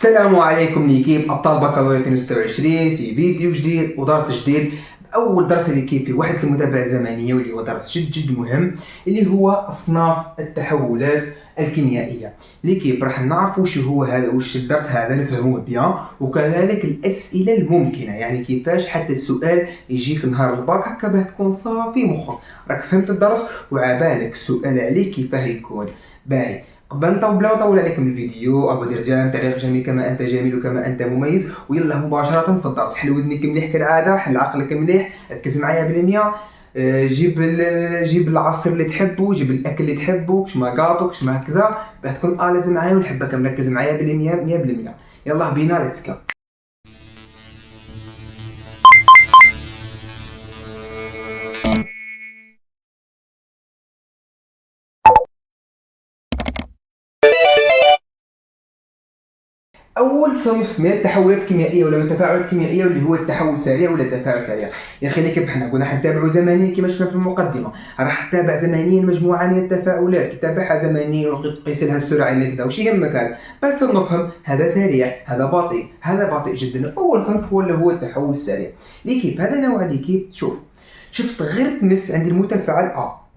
السلام عليكم ليكيب ابطال بكالوريا 2026 في فيديو جديد ودرس جديد. اول درس ليكيب في وحده المتابعه الزمنيه واللي هو درس جد مهم اللي هو اصناف التحولات الكيميائيه. ليكيب راح نعرفوا شو هو هذا وش الدرس هذا نفهموه بيان، وكذلك الاسئله الممكنه، يعني كيفاش حتى السؤال يجيك نهار الباك هكا باه تكون صافي مخك راك فهمت الدرس وعبالك السؤال عليه كيفاه يكون باهي. قبل بلا ما نطول عليكم الفيديو ابغى دير تعليق جميل كما انت جميل وكما انت مميز، ويلا مباشره في الدرس. حل ودنك مليح كالعاده، حل عقلك مليح، ركز معايا بالمية. جيب العصير اللي تحبه، جيب الاكل اللي تحبه، كشما كاطو كشما هكذا باه تكون لازم معايا ونحبك مركز معايا بالمية 100%. يلا بينا ليتس جو. اول صنف من التحولات الكيميائيه ولا من التفاعلات الكيميائيه واللي هو التحول السريع ولا التفاعل سريع. يا اخي كيف حنا قلنا حنتابعوا زمنيا كما شفنا في المقدمه، راح تتابع زمنيا مجموعه من التفاعلات، تتابعها زمنيا وقيس لها السرعه اللي كذا وش يهمك هذا بعد تصنفهم، هذا سريع هذا بطيء هذا بطيء جدا. اول صنف هو التحول السريع. ليكيب هذا نوع ليكيب شفت غير تمس عندي المتفاعل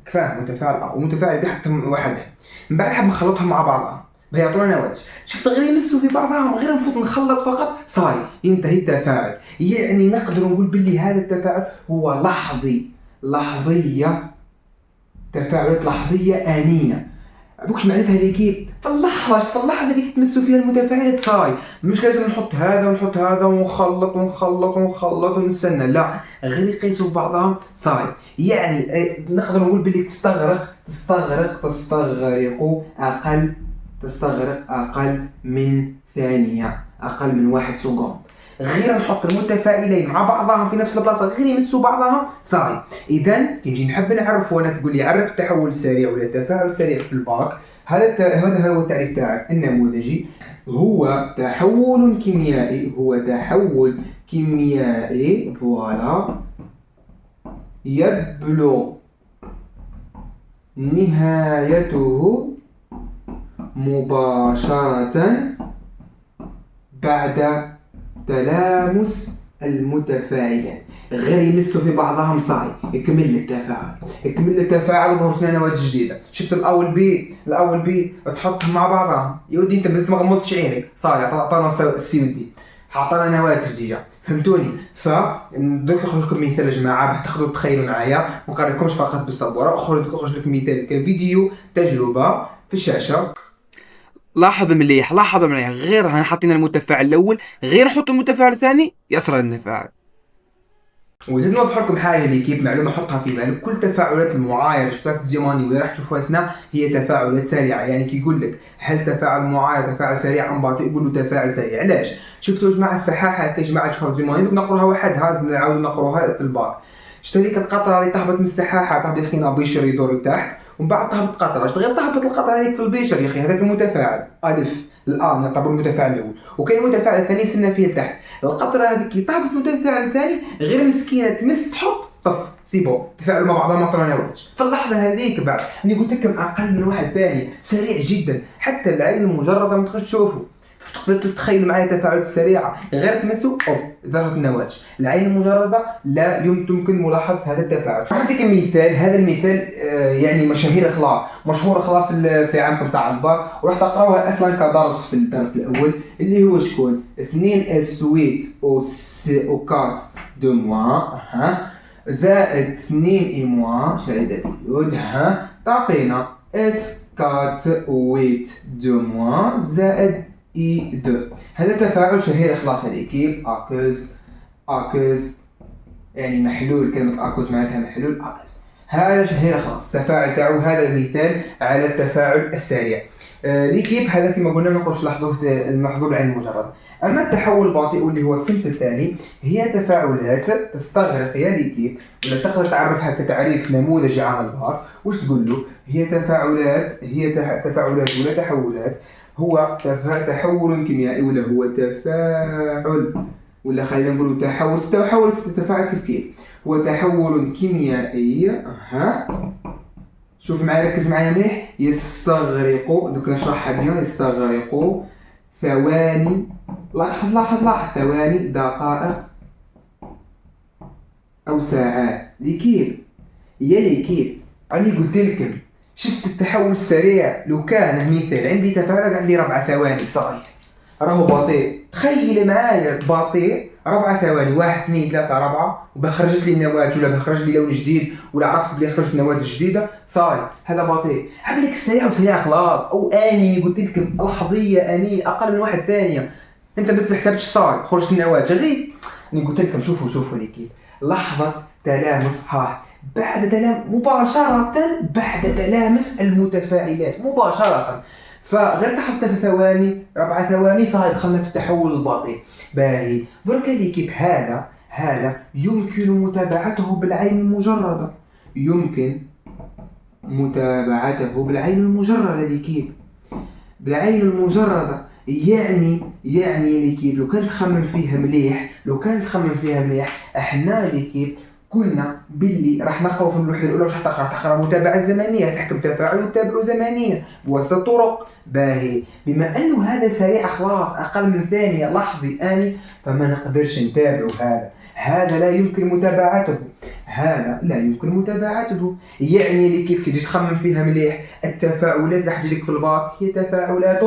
كفاه متفاعل ومتفاعل بي حتى وحده، من بعد حاب نخلطهم مع بعضها بيعطونا نواتج. شفت غير يمسوا في بعضهم، غير نفوت نخلط فقط صاي ينتهي التفاعل. يعني نقدر نقول باللي هذا التفاعل هو لحظية، تفاعلات لحظية آنية. بوكش معناتها ليكيب في اللحظة اللي تمسوا فيها المتفاعلات صاي، مش لازم نحط هذا ونحط هذا ونخلط ونستنى، لا غير يقيسوا بعضهم صاي. يعني نقدر نقول باللي تستغرق أقل من ثانية، أقل من 1 سكوند. غير نحط المتفاعلين مع بعضهم في نفس البلاصة غير يمسوا بعضهم صاي. إذا كي نحب نعرف وانا تقول لي عرف التحول السريع ولا التفاعل السريع في الباك، هذا هو التعريف تاعك النموذجي. هو تحول كيميائي فوالا يبلغ نهايته مباشرة بعد تلامس المتفاعلين. غير يمسوا في بعضهم صاي يكمل التفاعل وظهرت لنا نواتج جديده. شفت الاول بي تحطهم مع بعضهم يودي انت بس ما غمضتش عينك صاي عطانا السي ودي عطانا نواتج جديده، فهمتوني؟ دوك نخرج لكم مثال يا جماعه باه تاخذوا تخيلوا معايا، ما نقريكمش فقط بالصبوره. اخرج لكم مثال كفيديو تجربه في الشاشه. لاحظ مليح غير هنا حاطين المتفاعل الاول غير نحط المتفاعل الثاني يسرى التفاعل. وزيد نوضح لكم حاجه اللي كيف معلومه حطها في بالك، كل تفاعلات المعايره في الزماني ولا راح تشوفوها سنا هي تفاعلات سريعه. يعني كي يقول لك هل تفاعل معاير تفاعل سريع ام بطيء، يقول له تفاعل سريع. علاش؟ شفتوا يا جماعه الصحاحه كي جماعه تشوفوا الزماني نقروها وحدها نعاودوا نقروها في الباك. شفت هذيك القطره اللي تهبط من الصحاحه تهبط خينا بيشر يدور لتحت ومن بعد تهبط قطره، غير تهبط القطره هذيك في البيشر يا اخي هذاك المتفاعل الف الان نعتبر المتفاعل الاول، وكاين المتفاعل الثاني سنه فيه لتحت. القطره هذيك تهبط المتفاعل الثاني غير مسكينه تمس تحط طف سيبو تفاعلوا مع بعضهم ما طلعوا نواتج في اللحظه هذيك. بعد اني قلت لكم اقل من واحد ثاني سريع جدا، حتى العين المجرده ما تقدرش تشوفوا. تقدر تتخيل معايا التفاعلات السريعه غير تمسوا ظهرت النواتج. العين المجرده لا يمكن ملاحظه هذا التفاعل. نعطيك مثال، هذا المثال يعني مشهور اخلاق في عامكم تاع الباك وراح تقراوها اصلا كدرس في الدرس الاول اللي هو شكون 2 اس 8 او 4 دو موان زائد 2 اي موان شهادة اليود تعطينا اس 4 8 دو موان زائد اي 2. هذا تفاعل شهير اخلاق ليكيب اكوز يعني محلول، كلمة اكوز معناتها محلول اكوز. هذا شهير خلاص تفاعل تاعو. هذا المثال على التفاعل السريع. ليكيب هذا كما قلنا نقولش المحظور العين المجرد. اما التحول البطيء واللي هو الصنف الثاني هي تفاعلات تستغرق يا ليكيب ولا تقدر تعرفها كتعريف نموذجي عن الباك. واش تقول له؟ هي تفاعلات ولا تحولات. هو تحول كيميائي ولا هو تفاعل ولا خلينا نقولوا تحول تتفاعل كيف هو تحول كيميائي. شوف معايا ركز معايا مليح. يستغرق دوك نشرحها بيان. يستغرق ثواني لاحظ ثواني، دقائق أو ساعات. ليكيب يا ليكيب راني قلت لكم شفت التحول السريع. لو كان مثال عندي تفاعل قاعد لي 4 ثواني صحيح راهو بطيء، تخيل معايا بطيء 4 ثواني، 1 2 3 4 وبخرجت لي النواه ولا بخرج لي لون جديد ولا عرفت بلي خرجت نواه جديده صاي هذا بطيء. عملك السريع وسريع خلاص، او اني قلت لكم لحظيه اني اقل من 1 ثانيه انت بس ما حسبتش صاي خرجت النواه غير. اني قلت لكم شوفوا ليكي لحظه تلامس، بعد مباشره بعد تلامس المتفاعلات مباشره. فغير تحت 3 ثواني 4 ثواني صار دخلنا في التحول البطيء. باهي درك ليكيب هذا يمكن متابعته بالعين المجردة. يمكن متابعته بالعين المجردة ليكيب، بالعين المجردة. يعني ليكيب لو كان تخمم فيها مليح احنا ليكيب قلنا باللي راح نقرأ في الوحدة الأولى واش تقرأ متابعة زمنية، تحكم تفاعل وتتابعه زمنيا بواسطة طرق. باهي بما أنه هذا سريع خلاص أقل من ثانية لحظي آني، فما نقدرش نتابعه. هذا لا يمكن متابعته. يعني اللي كيف تجي تخمم فيها مليح التفاعلات اللي تجيك في الباك هي تفاعلات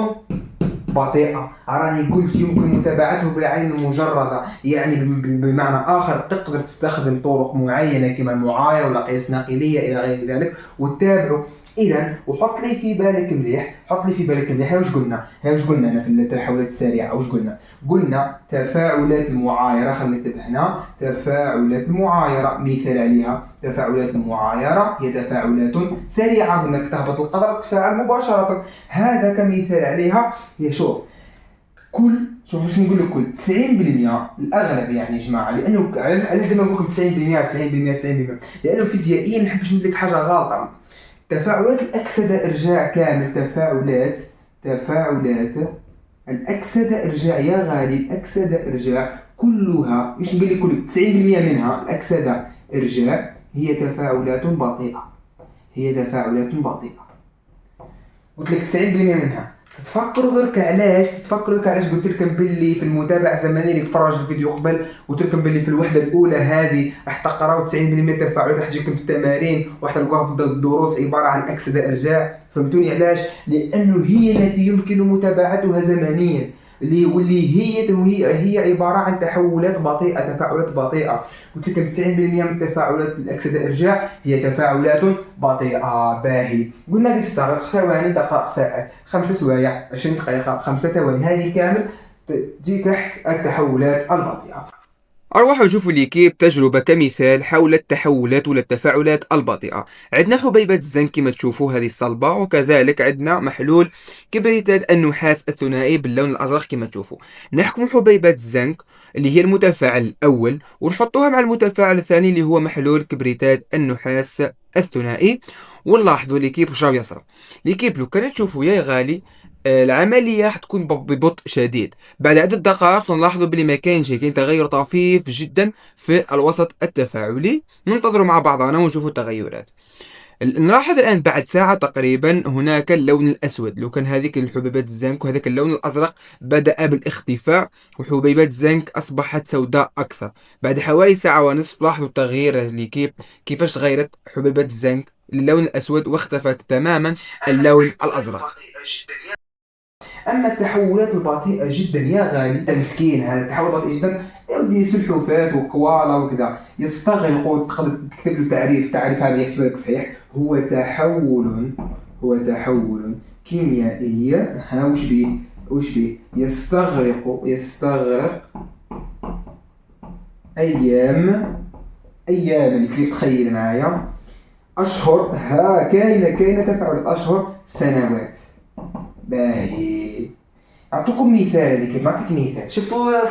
بطيئة. راني قلت يمكن متابعته بالعين المجردة، يعني بمعنى آخر تقدر تستخدم طرق معينة كما المعايرة ولا قياس ناقلية إلى غير ذلك وتتابعه. إذا وحط لي في بالك مليح واش قلنا أنا في التحولات السريعة واش قلنا تفاعلات المعايرة. خلينا نكتب هنا تفاعلات المعايرة، مثال عليها تفاعلات المعايرة هي تفاعلات سريعة، قلنا تهبط القطرة تتفاعل مباشرة. هذا كمثال عليها. شوف باش نقول لك كل 90% الاغلب يعني يا جماعه، لانه علاش دائما نقول 90% لانه فيزيائيا نحب نقول لك حاجه غلطه. تفاعلات الأكسدة إرجاع كامل، تفاعلات الأكسدة إرجاع يا غالي، الأكسدة إرجاع كلها مش نقول لك كل 90% منها الأكسدة إرجاع هي تفاعلات بطيئة. قلت لك 90% منها. تفكروا ذلك علاش قلت لكم باللي في المتابعة الزمنية اللي تفرج الفيديو قبل قلت لكم باللي في الوحدة الأولى هذه راح تقراو 90% من التفاعلات راح تجيكم في التمارين وراح تلقاوها في الدروس عبارة عن أكسدة إرجاع. فهمتوني علاش؟ لأنه هي التي يمكن متابعتها زمنيا، هي عبارة عن تفاعلات بطيئة. قلت لكم 90% من تفاعلات الأكسدة إرجاع هي تفاعلات بطيئة. باهي قلنا لي تستغرق ثواني، دقائق، ساعات، 5 سوايع، 20 دقيقة، 5 ثواني، هذه كامل تجي تحت التحولات البطيئة. أروحوا نشوفوا ليكيب تجربة كمثال حول التحولات ولا التفاعلات البطيئة. عندنا حبيبة الزنك كما تشوفوا هذه الصلبة، وكذلك عندنا محلول كبريتات النحاس الثنائي باللون الأزرق كما تشوفوا. نحكم حبيبة الزنك اللي هي المتفاعل الأول ونحطوها مع المتفاعل الثاني اللي هو محلول كبريتات النحاس الثنائي، ونلاحظوا ليكيب واش راه يصرى. ليكيب لو كانت تشوفوا يا غالي العملية حتكون ببطء شديد. بعد عدة دقائق نلاحظ بلي ما كاينش، كاين تغير طفيف جدا في الوسط التفاعلي. ننتظروا مع بعضنا ونشوفوا التغيرات. نلاحظ الآن بعد ساعة تقريبا هناك اللون الأسود، لو كان هذيك الحبيبات الزنك وهذاك اللون الأزرق بدأ بالاختفاء وحبيبات الزنك أصبحت سوداء أكثر. بعد حوالي ساعة ونصف لاحظوا التغيير اللي كيفاش تغيرت حبيبات الزنك للون الأسود واختفت تماما اللون الأزرق. أما التحولات البطيئة جدا يا غالي المسكين، هذا التحول بطيء جدا يودي سلحفاة وكوالا وكذا يستغرقوا. تقدر تكتب له تعريف هذا يحسب لك صحيح. هو تحول كيميائي. وش بيه يستغرق أيام اللي تخيل معايا أشهر. كاينة تفاعل أشهر، سنوات. باهي أعطيكم مثال. كيف نعطيك مثال، شفتوا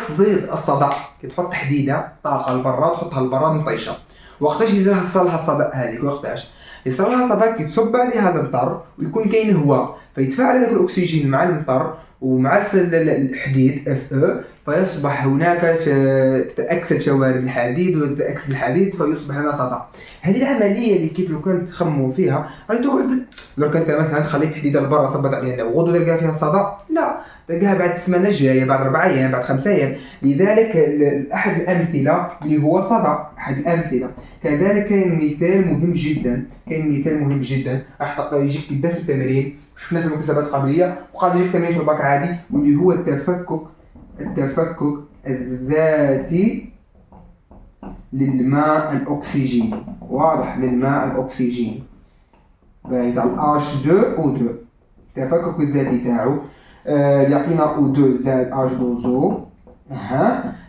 الصدى كي تحط حديدة طاقة لبرا تحطها لبرا مطيشة، وقتاش يصير لها الصدى هذيك؟ وقتاش يصير لها صدى كي تصب عليها المطر ويكون كاين هواء فيتفاعل هذاك الأكسجين مع المطر ومع الحديد Fe فيصبح هناك تتأكسد شوارب الحديد وتتأكسد الحديد فيصبح لنا صدى. هذه العملية اللي كيف لو كنت تخمموا فيها راهي تقعد. لو كنت مثلا خليت حديدة لبرا صبت عليها وغدو تلقى فيها صدى، لا، تلقاها بعد السمانة الجاية، بعد 4 أيام، بعد 5 أيام. لذلك أحد الأمثلة اللي هو الصدى، أحد الأمثلة. كذلك كاين مثال مهم جدا راح يجيك جدا في التمرين، وشفنا في المكتسبات القبلية، وقاعد يجيك تمرين في الباك عادي، واللي هو التفكك الذاتي للماء الأكسجيني. واضح؟ للماء الأكسجيني تاع H2O2. التفكك الذاتي تاعو يعطينا O2 زائد H2O.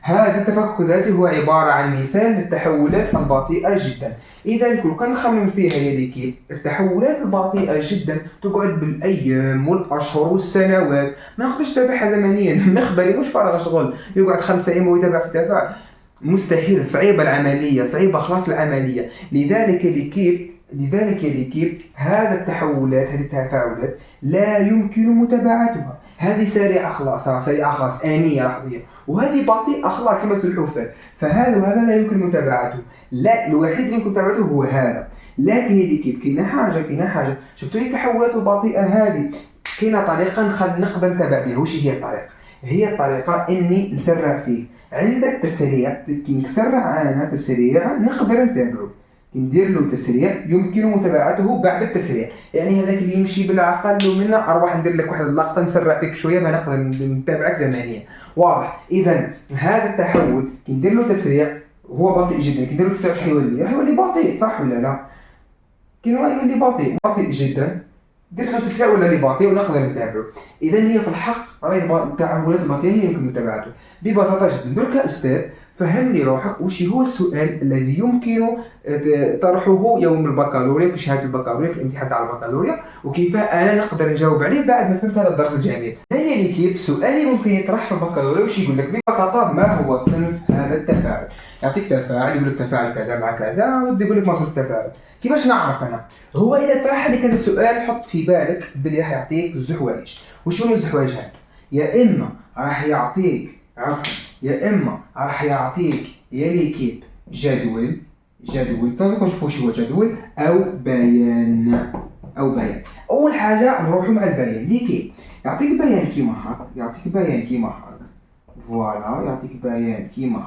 هذا التفكك الذاتي هو عبارة عن مثال للتحولات البطيئة جدا. إذا كل كان نخمم فيها يا ليكيب، التحولات البطيئة جدا تقعد بالأيام والأشهر والسنوات، ما نقدرش تتابعها زمنيا. مخبري مش فارغ شغل يقعد 5 أيام ويتابع في التفاعل، مستحيل، صعيبة العملية، صعيبة خلاص العملية. لذلك يا ليكيب هذا التحولات، هذه التفاعلات لا يمكن متابعتها. هذه سريعة خلاص آنية لحظية، وهذه بطيئة خلاص كما السلحفاة. فهذا وهذا لا يمكن متابعته. لا، الوحيد اللي يمكن متابعته هو هذا. لكن يا ليكيب كاينة حاجة شفتوا لي التحولات البطيئة هذه كاينة طريقة نقدر نتابع بها. وش هي الطريقة؟ هي الطريقة إني نسرع فيه. عند التسريع كي نسرع أنا تسريع نقدر نتابعه، ندير له تسريع يمكن متابعته بعد التسريع. يعني هذاك اللي يمشي بالعقل منا أروح ندير لك واحد اللقطة نسرع فيك شوية ما نقدر نتابعك زمنيا. واضح؟ إذا هذا التحول كي ندير له تسريع هو بطيء جدا. كي ندير له تسريع واش راح يولي بطيء، صح ولا لا؟ كي يولي بطيء جدا، درت له تسريع ولا لي بطيء ونقدر نتابعه. إذا هي في الحق راهي التحولات البطيئة هي يمكن متابعته ببساطة جدا. درك أستاذ فهمني روحك وش هو السؤال الذي يمكن طرحه يوم البكالوريا في شهادة البكالوريا في الامتحان تاع البكالوريا، وكيف أنا نقدر نجاوب عليه بعد ما فهمت هذا الدرس الجميل. هيا ليكيب سؤالي ممكن يطرح في البكالوريا وش يقول لك ببساطة ما هو صنف هذا التفاعل. يعطيك تفاعل يقول لك تفاعل كذا مع كذا ودي يقول لك ما صنف التفاعل. كيفاش نعرف أنا؟ هو إذا طرح لك هذا السؤال حط في بالك بلي راح يعطيك الزحوايج. وشنو الزحوايج هذا؟ يا إما راح يعطيك يا ليكيب جدول كيف نشوفوا شو هو جدول أو بيان. أول حاجة نروحوا مع البيان. ليكيب يعطيك بيان كيما هاك، فوالا يعطيك بيان كيما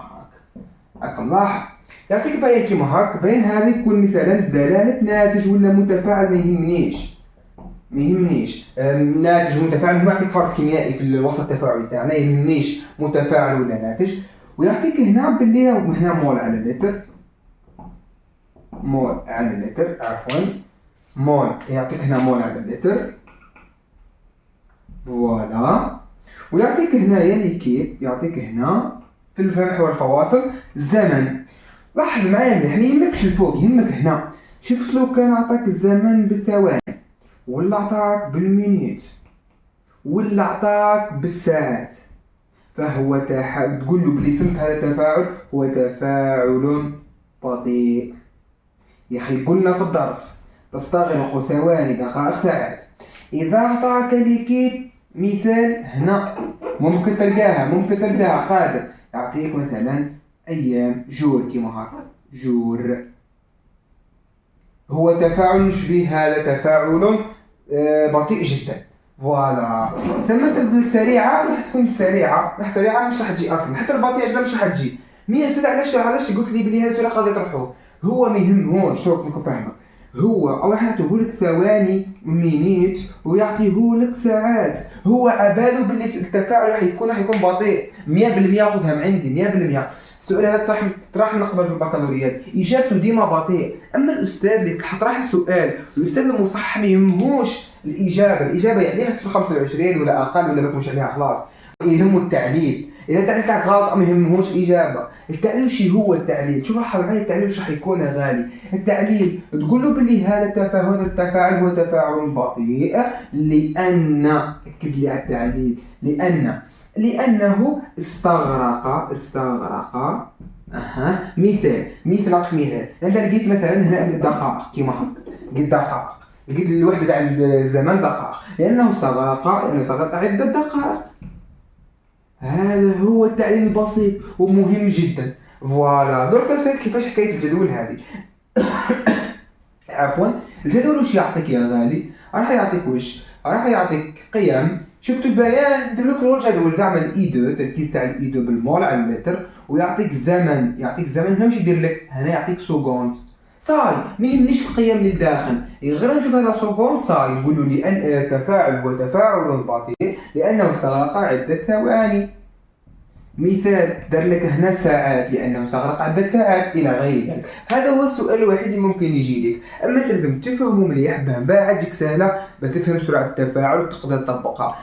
هاك ملاحظ. يعطيك بيان كيما هاك. بيان هذا يكون مثلا دلالة ناتج ولا متفاعل، ما يهمنيش ناتج ومتفاعل. ما يعطيك فرق كيميائي في الوسط التفاعلي تاعنا، يهمنيش متفاعل ولا ناتج. ويعطيك هنا باللي هنا مول على اللتر، فوالا. ويعطيك هنا يا ليكيب هنا في المحور الفواصل الزمن. لاحظ معايا مليح، ما يهمكش الفوق، يهمك هنا. شفت لو كان عطاك الزمن بالثواني ولا عطاك بالمينيت ولا عطاك بالساعات، فهو تقول له بلي صنف هذا التفاعل هو تفاعل بطيء. يا أخي قلنا في الدرس تستغرق ثواني، دقائق، ساعات. إذا عطاك ليكيب مثال هنا ممكن تلقاها قادر يعطيك مثلا أيام، جور كيما هكا، جور هو تفاعل يشبه هذا تفاعل بطيء جدا. فوالا سميت بالسريعة راح تكون سريعة مش راح تجي أصلا، حتى البطيئة جدا مش راح تجي. مين سيد علاش قلت لي بلي هذا السؤال قاعد يطرحوه؟ هو ما يهمهوش، شوف نكون فاهمك، هو الله يعطيهولك ثواني ومينيت ويعطيهولك ساعات. هو عباله باللي التفاعل راح يكون بطيء 100%. ياخذها من عندي 100%. السؤال هذا طرح من قبل في البكالوريات اجابته ديما بطيء. اما الاستاذ اللي طرح السؤال، الاستاذ المصحح ما يهموش الاجابه يعني 25 ولا اقل ولا مش عليها خلاص، يهمه التعليل. اذا التعليل تاعك غلط ما يهمهوش الاجابه. التعليل وش هو التعليل؟ شوف لاحظ معايا التعليل وش راح يكون غالي. التعليل تقول له باللي هذا التفاعل هو تفاعل بطيء لان، اكد لي على التعليل، لانه استغرق مثال نعطيك مثال. انت لقيت مثلا هنا دقائق كيما هكا، لقيت الوحده تاع الزمن دقائق. لأنه استغرق عدة دقائق. هذا هو التعليل البسيط ومهم جدا. فوالا درك سير كيفاش حكاية الجدول هذه. عفوا، الجدول واش يعطيك يا غالي؟ راح يعطيك واش؟ راح يعطيك قيم. شفتوا البيان؟ ندير لك الجدول زعما الاي 2 تركيز تاع الاي 2 بالمول على المتر، ويعطيك زمن. هنا واش يدير لك؟ هنا يعطيك سكوند. صاي ما يهمنيش القيم اللي داخل، غير نشوف هذا سكوند. صاي يقولوا لي ان تفاعل هو تفاعل بطيء لانه استغرق عدة ثواني. مثال دار لك هنا ساعات لأنه استغرق عدة ساعات إلى غير ذلك. هذا هو السؤال الوحيد اللي ممكن يجي لك، أما تلزم تفهمه مليح باه بعد تجيك سهلة بتفهم سرعة التفاعل وتقدر تطبقها.